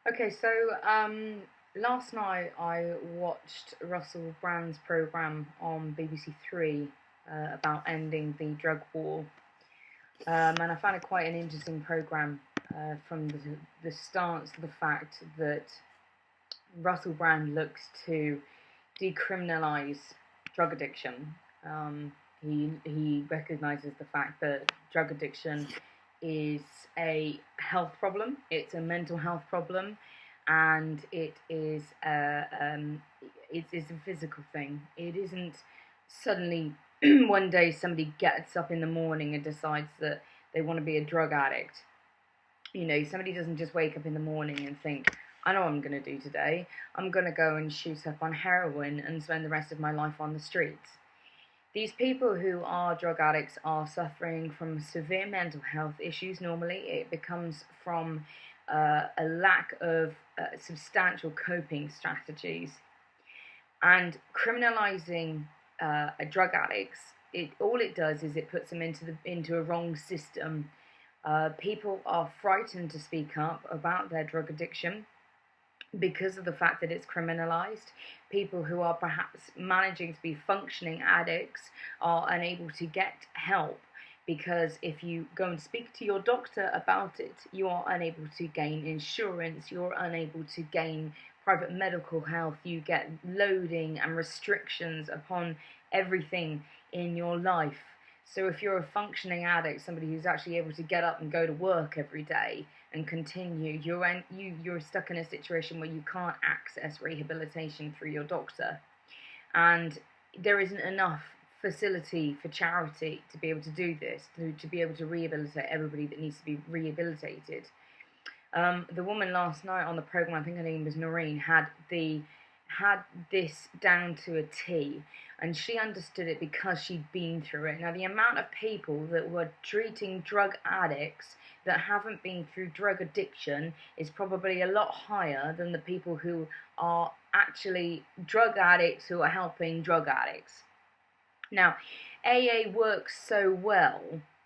Okay, so last night I watched Russell Brand's programme on BBC Three about ending the drug war, and I found it quite an interesting programme from the stance of the fact that Russell Brand looks to decriminalise drug addiction. He recognises the fact that drug addiction is a health problem. It's a mental health problem, and it's a physical thing. It isn't suddenly one day somebody gets up in the morning and decides that they want to be a drug addict. Somebody doesn't just wake up in the morning and think, I know what I'm going to do today. I'm going to go and shoot up on heroin and spend the rest of my life on the streets. These people who are drug addicts are suffering from severe mental health issues normally. It becomes from a lack of substantial coping strategies. And criminalizing drug addicts, all it does is it puts them into a wrong system. People are frightened to speak up about their drug addiction because of the fact that it's criminalized. People who are perhaps managing to be functioning addicts are unable to get help because if you go and speak to your doctor about it, you are unable to gain insurance, you're unable to gain private medical health, you get loading and restrictions upon everything in your life. So if you're a functioning addict, somebody who's actually able to get up and go to work every day and continue, you're stuck in a situation where you can't access rehabilitation through your doctor, and there isn't enough facility for charity to be able to do this, to be able to rehabilitate everybody that needs to be rehabilitated. The woman last night on the program, I think her name was Noreen, had this down to a T, and she understood it because she'd been through it. Now, the amount of people that were treating drug addicts that haven't been through drug addiction is probably a lot higher than the people who are actually drug addicts who are helping drug addicts. Now, AA works so well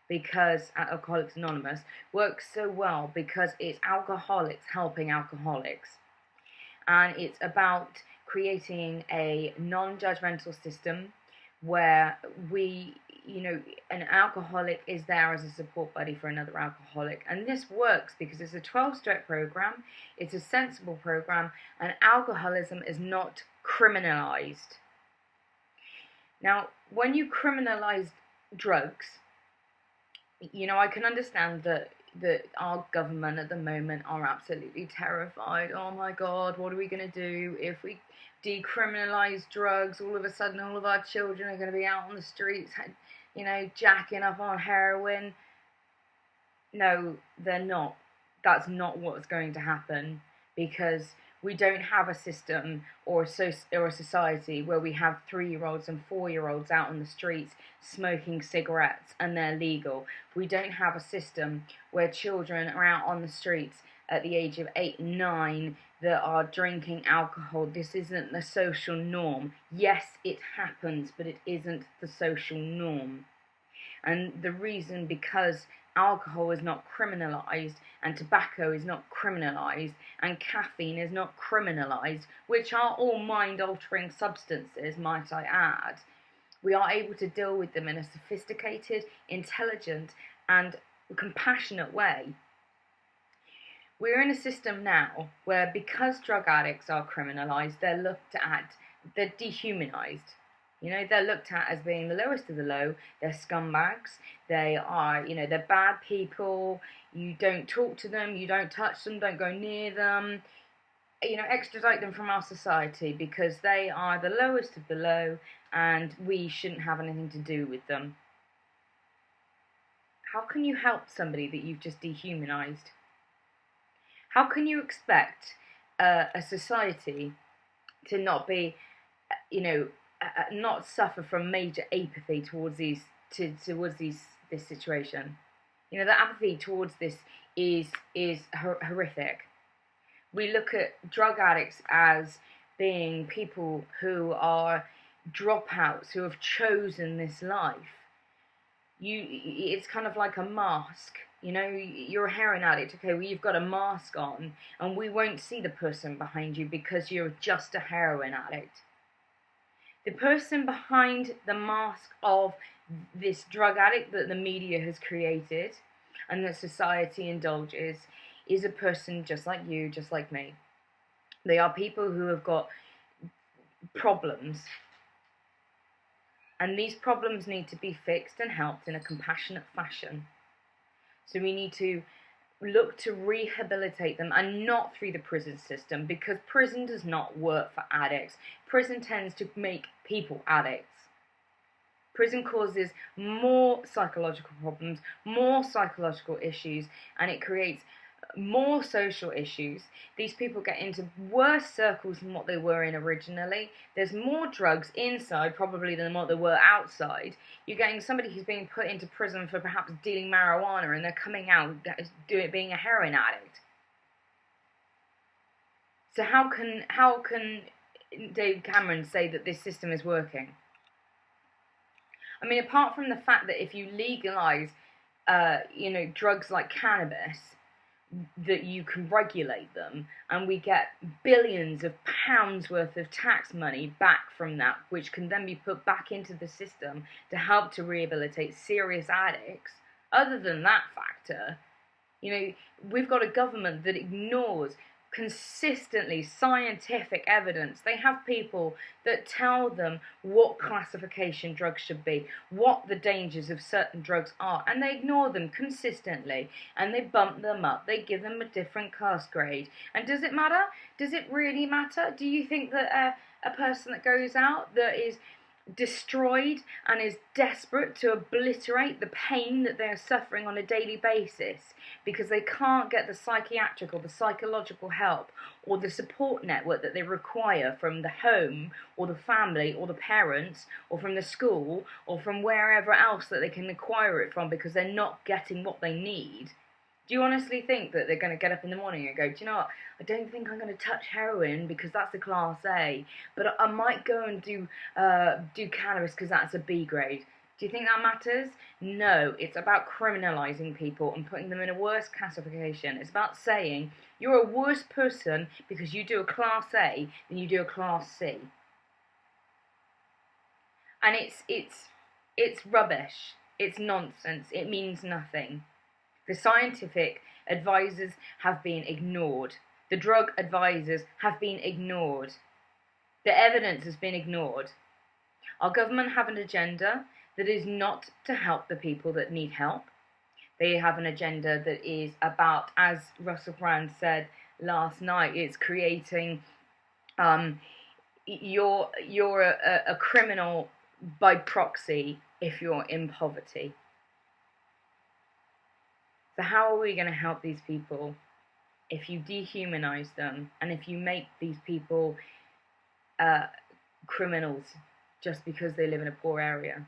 because Alcoholics Anonymous works so well because it's alcoholics helping alcoholics, and it's about creating a non-judgmental system where an alcoholic is there as a support buddy for another alcoholic. And this works because it's a 12-step program, it's a sensible program, and alcoholism is not criminalized. Now, when you criminalize drugs, I can understand that our government at the moment are absolutely terrified. Oh my God, what are we going to do if we decriminalize drugs? All of a sudden, all of our children are going to be out on the streets, jacking up on heroin. No, they're not. That's not what's going to happen, because we don't have a system or a society where we have 3-year-olds and 4-year-olds out on the streets smoking cigarettes and they're legal. We don't have a system where children are out on the streets at the age of 8 and 9 that are drinking alcohol. This isn't the social norm. Yes, it happens, but it isn't the social norm. And the reason, because alcohol is not criminalized and tobacco is not criminalized and caffeine is not criminalized, which are all mind-altering substances, might I add, we are able to deal with them in a sophisticated, intelligent, and compassionate way. We're in a system now where, because drug addicts are criminalized, they're dehumanized. They're looked at as being the lowest of the low. They're scumbags. They're bad people. You don't talk to them. You don't touch them. Don't go near them. Extradite them from our society because they are the lowest of the low and we shouldn't have anything to do with them. How can you help somebody that you've just dehumanized? How can you expect a society to not be, not suffer from major apathy towards this situation? The apathy towards this is horrific. We look at drug addicts as being people who are dropouts who have chosen this life. It's kind of like a mask. You know, you're a heroin addict. Okay, well, you've got a mask on, and we won't see the person behind you because you're just a heroin addict. The person behind the mask of this drug addict that the media has created and that society indulges is a person just like you, just like me. They are people who have got problems, and these problems need to be fixed and helped in a compassionate fashion. So we need to look to rehabilitate them, and not through the prison system, because prison does not work for addicts. Prison tends to make people addicts. Prison causes more psychological problems, more psychological issues, and it creates more social issues. These people get into worse circles than what they were in originally. There's more drugs inside probably than what there were outside. You're getting somebody who's being put into prison for perhaps dealing marijuana, and they're coming out being a heroin addict. So how can David Cameron say that this system is working? I mean, apart from the fact that if you legalise, drugs like cannabis, that you can regulate them, and we get billions of pounds worth of tax money back from that, which can then be put back into the system to help to rehabilitate serious addicts. Other than that factor, we've got a government that ignores consistently scientific evidence. They have people that tell them what classification drugs should be, what the dangers of certain drugs are, and they ignore them consistently, and they bump them up. They give them a different class grade. And does it matter? Does it really matter? Do you think that a person that goes out that is destroyed and is desperate to obliterate the pain that they are suffering on a daily basis because they can't get the psychiatric or the psychological help or the support network that they require from the home or the family or the parents or from the school or from wherever else that they can acquire it from, because they're not getting what they need? Do you honestly think that they're going to get up in the morning and go, do you know what, I don't think I'm going to touch heroin because that's a class A, but I might go and do cannabis because that's a B grade? Do you think that matters? No, it's about criminalising people and putting them in a worse classification. It's about saying you're a worse person because you do a class A than you do a class C. And it's rubbish. It's nonsense. It means nothing. The scientific advisors have been ignored. The drug advisors have been ignored. The evidence has been ignored. Our government have an agenda that is not to help the people that need help. They have an agenda that is about, as Russell Brand said last night, it's creating you're a criminal by proxy if you're in poverty. So how are we going to help these people if you dehumanize them and if you make these people criminals just because they live in a poor area?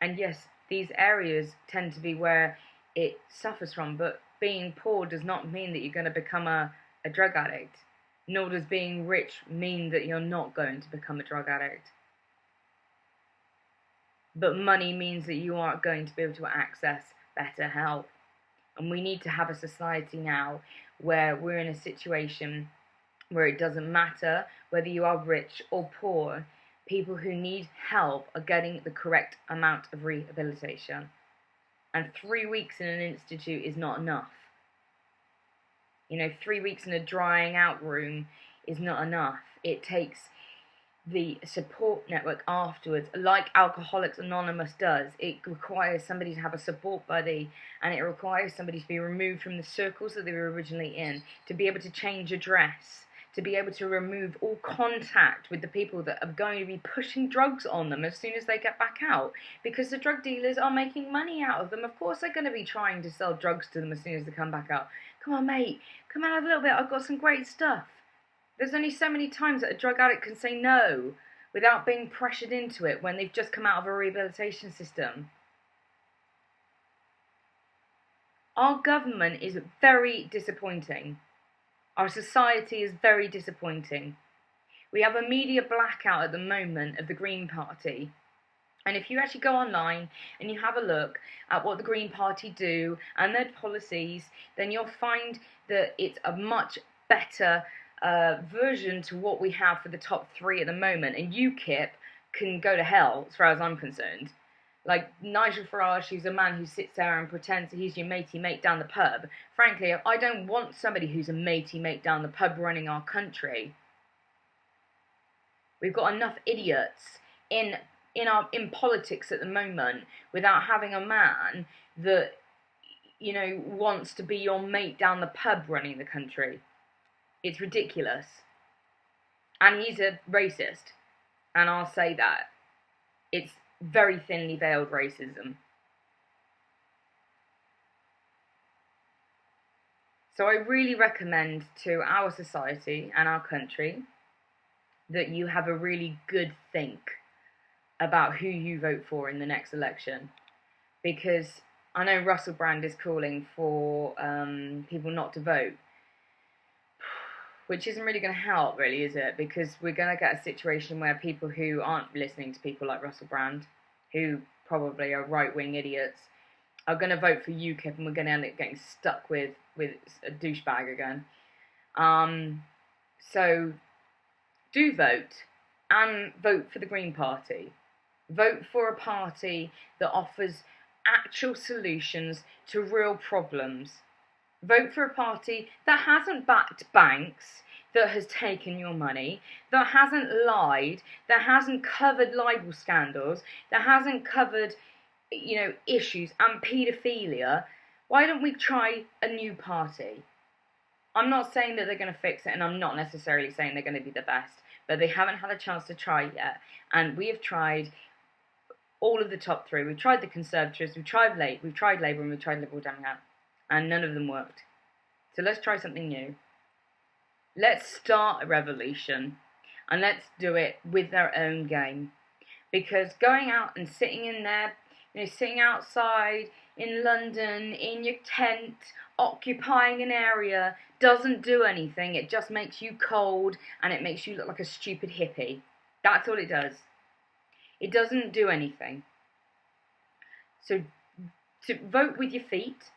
And yes, these areas tend to be where it suffers from, but being poor does not mean that you're going to become a drug addict, nor does being rich mean that you're not going to become a drug addict. But money means that you aren't going to be able to access better help. And we need to have a society now where we're in a situation where it doesn't matter whether you are rich or poor. People who need help are getting the correct amount of rehabilitation. And 3 weeks in an institute is not enough. 3 weeks in a drying out room is not enough. It takes the support network afterwards, like Alcoholics Anonymous does. It requires somebody to have a support buddy, and it requires somebody to be removed from the circles that they were originally in, to be able to change address, to be able to remove all contact with the people that are going to be pushing drugs on them as soon as they get back out, because the drug dealers are making money out of them. Of course they're going to be trying to sell drugs to them as soon as they come back out. Come on, mate, come out a little bit, I've got some great stuff. There's only so many times that a drug addict can say no without being pressured into it when they've just come out of a rehabilitation system. Our government is very disappointing. Our society is very disappointing. We have a media blackout at the moment of the Green Party. And if you actually go online and you have a look at what the Green Party do and their policies, then you'll find that it's a much better version to what we have for the top three at the moment. And UKIP can go to hell, as far as I'm concerned. Like Nigel Farage, who's a man who sits there and pretends that he's your matey mate down the pub. Frankly, I don't want somebody who's a matey mate down the pub running our country. We've got enough idiots in politics at the moment without having a man that, you know, wants to be your mate down the pub running the country. It's ridiculous. And he's a racist. And I'll say that. It's very thinly veiled racism. So I really recommend to our society and our country that you have a really good think about who you vote for in the next election. Because I know Russell Brand is calling for people not to vote, which isn't really going to help, really, is it? Because we're going to get a situation where people who aren't listening to people like Russell Brand, who probably are right-wing idiots, are going to vote for UKIP, and we're going to end up getting stuck with a douchebag again. So do vote, and vote for the Green Party. Vote for a party that offers actual solutions to real problems. Vote for a party that hasn't backed banks, that has taken your money, that hasn't lied, that hasn't covered libel scandals, that hasn't covered, you know, issues and paedophilia. Why don't we try a new party? I'm not saying that they're going to fix it, and I'm not necessarily saying they're going to be the best, but they haven't had a chance to try yet. And we have tried all of the top three. We've tried the Conservatives, we've tried Labour, and we've tried Liberal Democrat, and none of them worked. So let's try something new. Let's start a revolution, and let's do it with their own game. Because going out and sitting in there, you know, sitting outside in London, in your tent, occupying an area, doesn't do anything. It just makes you cold, and it makes you look like a stupid hippie. That's all it does. It doesn't do anything. So to vote with your feet.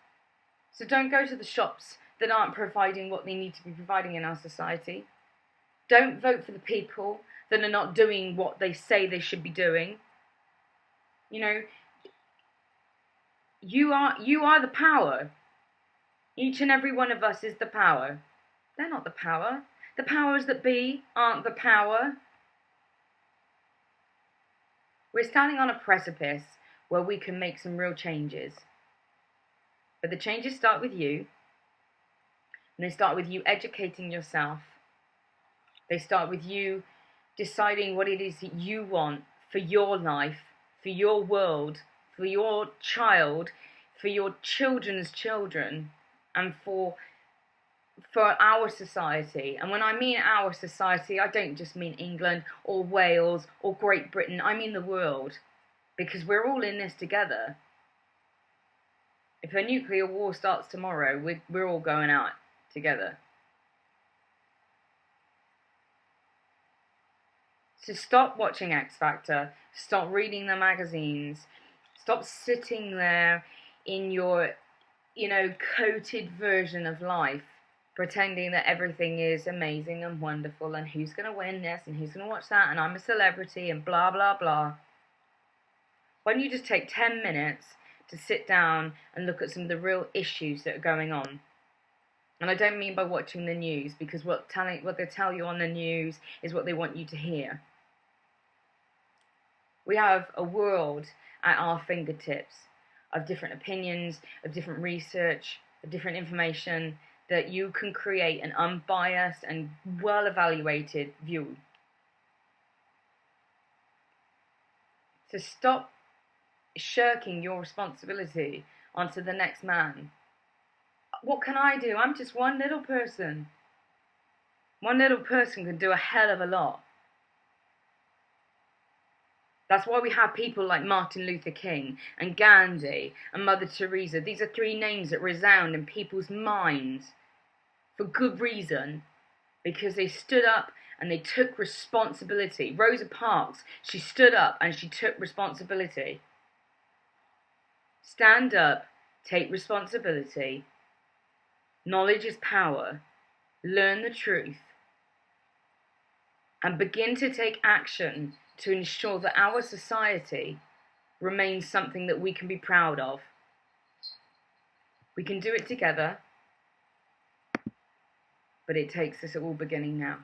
So don't go to the shops that aren't providing what they need to be providing in our society. Don't vote for the people that are not doing what they say they should be doing. You know, you are the power. Each and every one of us is the power. They're not the power. The powers that be aren't the power. We're standing on a precipice where we can make some real changes. But the changes start with you. And they start with you educating yourself. They start with you deciding what it is that you want for your life, for your world, for your child, for your children's children, and for our society. And when I mean our society, I don't just mean England or Wales or Great Britain. I mean the world. Because we're all in this together. If a nuclear war starts tomorrow, we're all going out together. So stop watching X Factor, stop reading the magazines, stop sitting there in your, you know, coated version of life, pretending that everything is amazing and wonderful, and who's going to win this, and who's going to watch that, and I'm a celebrity, and blah, blah, blah. Why don't you just take 10 minutes to sit down and look at some of the real issues that are going on? And I don't mean by watching the news, because what they tell you on the news is what they want you to hear. We have a world at our fingertips of different opinions, of different research, of different information, that you can create an unbiased and well-evaluated view. So stop shirking your responsibility onto the next man. What can I do? I'm just one little person. One little person can do a hell of a lot. That's why we have people like Martin Luther King and Gandhi and Mother Teresa. These are three names that resound in people's minds for good reason, because they stood up and they took responsibility. Rosa Parks, she stood up and she took responsibility. Stand up, take responsibility. Knowledge is power. Learn the truth. And begin to take action to ensure that our society remains something that we can be proud of. We can do it together, but it takes us all beginning now.